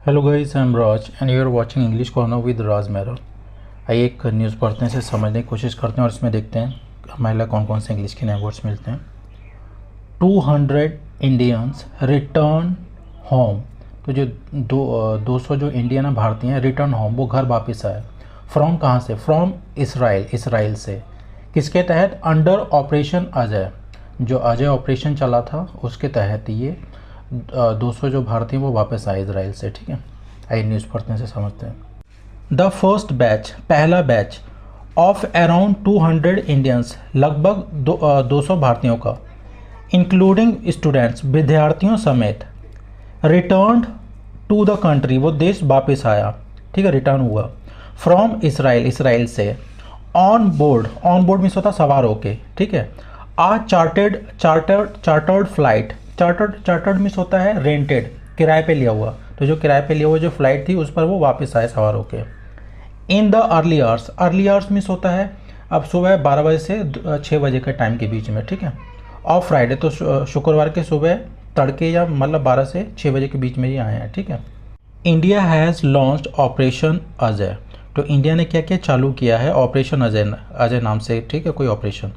Hello guys, I am Raj and you are watching English Corner with Raj Mehra. आइए एक news पढ़ते हैं, इसे समझने की कोशिश करते हैं और इसमें देखते हैं हमारे लिए कौन कौन से इंग्लिश के नए वर्ड्स मिलते हैं। 200 इंडियंस रिटर्न होम। तो जो 200 जो इंडियन भारतीय हैं रिटर्न होम, वो घर वापस आए। फ्रॉम कहाँ से? फ्रॉम इसराइल, इसराइल से। किसके तहत? Under operation Ajay. जो अजय ऑपरेशन चला था उसके तहत ये 200 जो भारतीय वो वापस आए इसराइल से। ठीक है, आइए न्यूज़ पढ़ने से समझते हैं। द फर्स्ट बैच, पहला बैच ऑफ अराउंड 200 इंडियंस, लगभग 200 भारतीयों का, इंक्लूडिंग स्टूडेंट्स, विद्यार्थियों समेत, रिटर्न टू द कंट्री, वो देश वापस आया। ठीक है, रिटर्न हुआ। फ्रॉम इसराइल, इसराइल से। On board, on board means होता सवार होके। ठीक है। आ चार्टर्ड फ्लाइट, चार्टर्ड मीन्स होता है रेंटेड, किराए पे लिया हुआ। तो जो किराए पे लिया हुआ जो फ्लाइट थी उस पर वो वापस आए सवार होके। In the early hours, early hours means होता है अब सुबह 12 बजे से 6 बजे के टाइम के बीच में। ठीक है। ऑफ फ्राइडे, तो शुक्रवार के सुबह तड़के या मतलब 12 से 6 बजे के बीच में ही आए हैं। ठीक है। India has launched operation Ajay. तो इंडिया ने क्या क्या चालू किया है? ऑपरेशन अजय, अजय नाम से। ठीक है, कोई operation.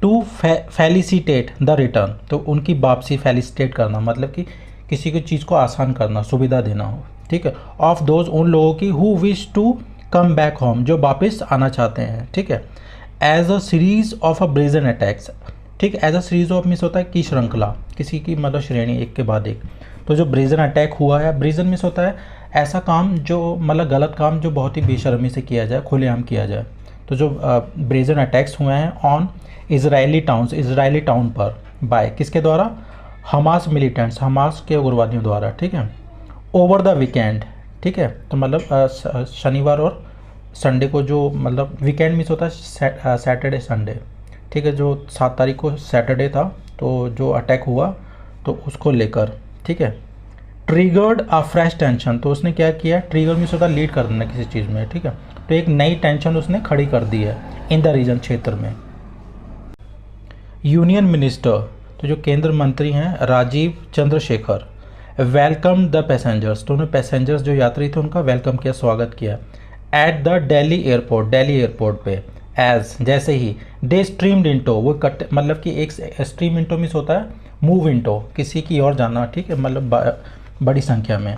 To facilitate the return, तो उनकी वापसी, फेलिसिटेट करना मतलब कि किसी को चीज़ को आसान करना, सुविधा देना हो। ठीक है। ऑफ दोज, उन लोगों की, who wish to come back home, जो वापस आना चाहते हैं। ठीक है। As a series of a brazen attacks. ठीक है, as a series of means होता है की श्रृंखला, किसी की मतलब श्रेणी, एक के बाद एक। तो जो ब्रेजन अटैक हुआ है, ब्रेजन मीन्स होता है ऐसा काम जो मतलब गलत काम जो बहुत ही बेशर्मी से किया जाए, खुलेआम किया जाए। तो जो ब्रेजन अटैक्स हुए हैं on Israeli towns, Israeli town पर, बाय किसके द्वारा? हमास मिलिटेंट्स, हमास के उग्रवादियों द्वारा। ठीक है। Over the weekend. ठीक है, तो मतलब शनिवार और संडे को, जो मतलब वीकेंड मीन्स होता है सैटरडे संडे। ठीक है, जो 7 तारीख को सैटरडे था तो जो अटैक हुआ तो उसको लेकर। ठीक है। ट्रिगर्ड अ फ्रेश टेंशन, तो उसने क्या किया? ट्रिगर मीन्स होता है लीड कर देना किसी चीज़ में। ठीक है, तो एक नई टेंशन उसने खड़ी कर दी है इन द रीजन, क्षेत्र में। यूनियन मिनिस्टर, तो जो केंद्र मंत्री हैं Rajeev Chandrasekhar, welcome the passengers, तो उन्होंने पैसेंजर्स जो यात्री थे उनका वेलकम किया, स्वागत किया। At the Delhi airport, Delhi airport पे। एज, जैसे ही, दे स्ट्रीम्ड इनटू, वो कट मतलब कि एक स्ट्रीम इनटू मीन्स होता है मूव इनटू, किसी की ओर जाना। ठीक है, मतलब बड़ी संख्या में।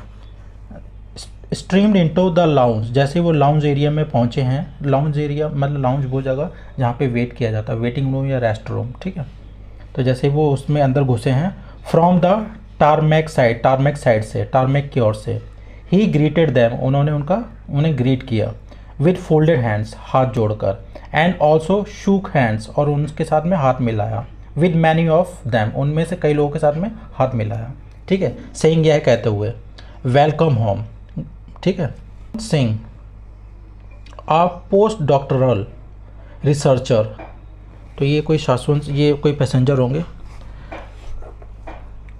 स्ट्रीम्ड इनटू द लाउंज, जैसे वो लाउंज एरिया में पहुंचे हैं। लाउंज एरिया मतलब लाउंज वो जगह जहाँ पे वेट किया जाता है, वेटिंग रूम या रेस्ट रूम। ठीक है, तो जैसे वो उसमें अंदर घुसे हैं। From the tarmac side, tarmac side से, टारमैक की ओर से। ही ग्रीटेड दैम, उन्होंने उन्हें ग्रीट किया। विद फोल्डेड हैंड्स, हाथ जोड़कर। एंड ऑल्सो शूक हैंड्स, और उनके साथ में हाथ मिलाया। विद मैनी ऑफ दैम, उनमें से कई लोगों के साथ में हाथ मिलाया। ठीक है, सेइंग यह कहते हुए वेलकम होम। ठीक है। सिंह, आ पोस्ट डॉक्टरल रिसर्चर, तो ये कोई शासन, ये कोई पैसेंजर होंगे।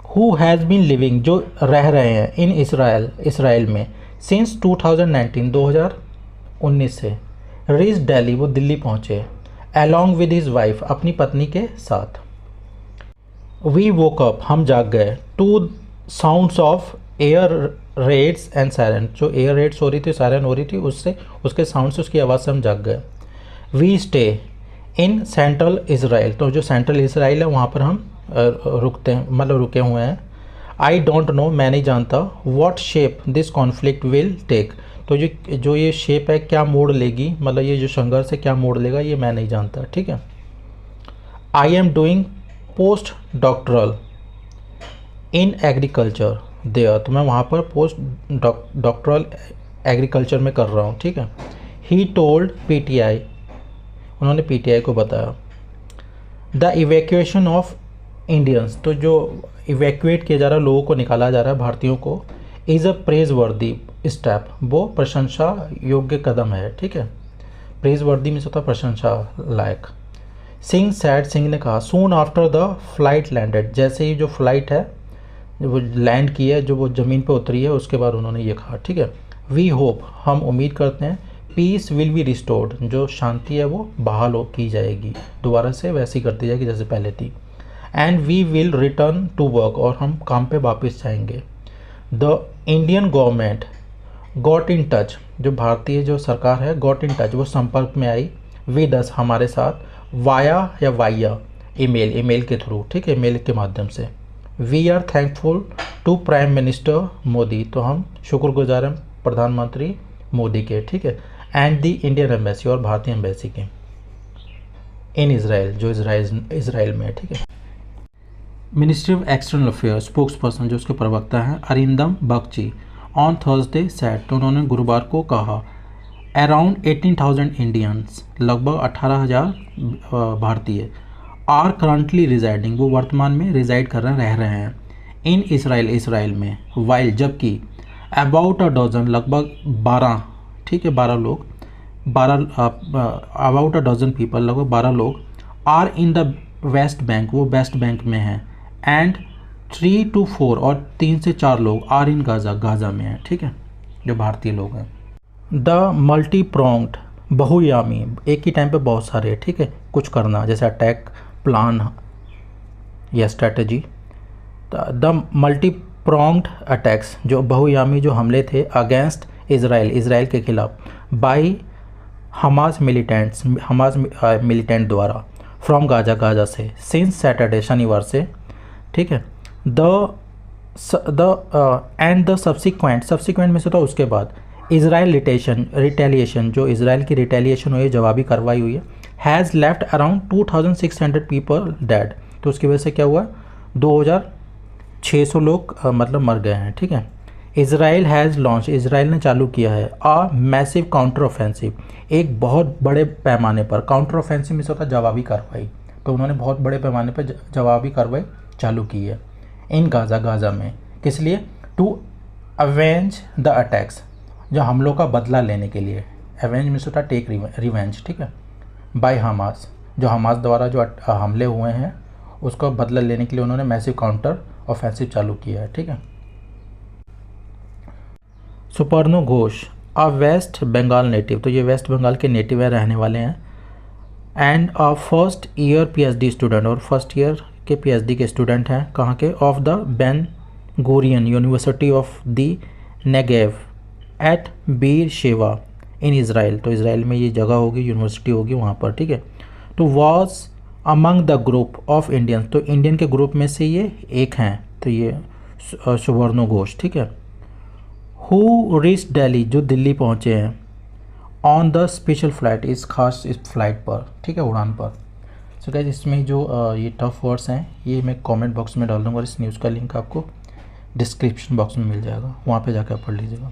हु हैज़ बीन लिविंग, जो रह रहे हैं इन इसराइल, इसराइल में, सिंस 2019, 2019 से। रीच दिल्ली, वो दिल्ली पहुँचे। अलॉन्ग विद हिज वाइफ, अपनी पत्नी के साथ। वी वोक अप, हम जाग गए। To sounds of air raids and siren, जो एयर रेड्स हो रही थी, सायरन हो रही थी, उससे, उसके साउंड से, उसकी आवाज़ से हम जाग गए। We stay in central Israel, तो जो सेंट्रल इसराइल है वहाँ पर हम रुकते हैं, मतलब रुके हुए हैं। आई डोंट नो, मैं नहीं जानता। What shape this conflict will take, तो जो ये शेप है क्या मोड़ लेगी, मतलब ये जो संघर्ष है क्या मोड़ लेगा, ये मैं नहीं जानता। ठीक है। I am doing post doctoral in agriculture there, तो मैं वहाँ पर पोस्ट डॉक्टरल एग्रीकल्चर में कर रहा हूँ। ठीक है। ही टोल्ड पीटीआई, उन्होंने पीटीआई को बताया। द इवैक्यूएशन ऑफ इंडियंस, तो जो इवैक्यूएट किया जा रहा है, लोगों को निकाला जा रहा है, भारतीयों को, इज़ अ प्रेज वर्दी स्टेप, वो प्रशंसा योग्य कदम है। ठीक है। प्रेज वर्दी में होता प्रशंसा लायक। सिंह सैड, सिंह ने कहा। Soon after the flight landed, जैसे ही जो फ्लाइट है जो वो लैंड की है, जो वो ज़मीन पे उतरी है, उसके बाद उन्होंने ये कहा। ठीक है। वी होप, हम उम्मीद करते हैं। पीस विल बी रिस्टोर्ड, जो शांति है वो बहाल की जाएगी, दोबारा से वैसी कर दी जाएगी जैसे पहले थी। And we will return to work, और हम काम पे वापस जाएंगे। The Indian government got in touch, जो भारतीय जो सरकार है गॉट इन टच, वो संपर्क में आई विद अस, हमारे साथ, वाया या वाया ईमेल, ईमेल के थ्रू, ठीक है, ईमेल के माध्यम से। We are thankful to prime minister Modi, तो हम शुक्रगुजार हैं प्रधानमंत्री मोदी के, ठीक है, एंड द इंडियन एम्बेसी, और भारतीय एम्बेसी के, इन इसराइल, जो इसराइल में है, ठीक है। Ministry of external affairs spokes person, जो उसके प्रवक्ता हैं, अरिंदम बगची, ऑन थर्सडे सेड, तो उन्होंने गुरुवार को कहा, अराउंड 18,000 इंडियंस, लगभग 18,000 भारतीय, आर करंटली रिजाइडिंग, वो वर्तमान में रिजाइड कर रह रहे हैं, इन इसराइल, इसराइल में, वाइल, जबकि अबाउट अ डजन, लगभग 12, ठीक है, 12 लोग, 12 अबाउट अ डजन पीपल, लगभग 12 लोग, are in the West Bank, वो वेस्ट बैंक में हैं, एंड 3 to 4, और 3 से 4 लोग आर इन गाज़ा, गाज़ा में हैं, ठीक है, जो भारतीय लोग हैं। द मल्टी प्रोंग्ड, बहुयामी, एक ही टाइम पे बहुत सारे, ठीक है, कुछ करना, जैसे अटैक प्लान या strategy. The multi pronged attacks, जो बहुयामी जो हमले थे अगेंस्ट इसराइल, इसराइल के खिलाफ, by Hamas militants, Hamas militant द्वारा, फ्रॉम गाजा, गाजा से, सिंस सैटरडे, शनिवार से, ठीक है। द एंड द सब्सिक्वेंट में से तो उसके बाद, इसराइल रिटेलिएशन, जो इसराइल की रिटेलिएशन हुई है, जवाबी कार्रवाई हुई है, has left around 2,600 people dead, तो उसकी वजह से क्या हुआ, 2,600 लोग मतलब मर गए हैं, ठीक है। इसराइल हैज़ लॉन्च, इसराइल ने चालू किया है, अ मैसिव काउंटर ऑफेंसिव, एक बहुत बड़े पैमाने पर, काउंटर ऑफेंसिव में से होता जवाबी कार्रवाई, तो उन्होंने बहुत बड़े पैमाने पर जवाबी कार्रवाई चालू की है, इन गाज़ा, गाज़ा में, किस लिए, टू अवेंज द अटैक्स, जो हमलों का बदला लेने के लिए, अवेंज में से होता टेक रिवेंज, ठीक है, बाय हमास, जो हमास द्वारा जो हमले हुए हैं उसका बदला लेने के लिए उन्होंने मैसिव काउंटर ऑफेंसिव चालू किया है, ठीक है। सुपर्णो घोष, अ वेस्ट बंगाल नेटिव, तो ये वेस्ट बंगाल के नेटिव है, रहने वाले हैं, and a first year PhD student, और फर्स्ट ईयर के पीएचडी के स्टूडेंट हैं, कहाँ के, of the Ben Gurion University of the Negev at Beer Sheva in Israel, तो इसराइल में ये जगह होगी, यूनिवर्सिटी होगी वहाँ पर, ठीक है। तो was among the group of Indians, तो इंडियन के ग्रुप में से ये एक हैं, तो ये सुवर्णो घोष, ठीक है। हु रीच दिल्ली, जो दिल्ली पहुँचे हैं, ऑन द स्पेशल फ्लाइट, इस खास इस फ्लाइट पर, ठीक है, उड़ान पर। सो गाइस, इसमें जो ये टफ वर्ड्स हैं ये मैं कमेंट बॉक्स में डाल दूँगा, और इस न्यूज़ का लिंक आपको डिस्क्रिप्शन बॉक्स में मिल जाएगा, वहाँ पे जाकर पढ़ लीजिएगा।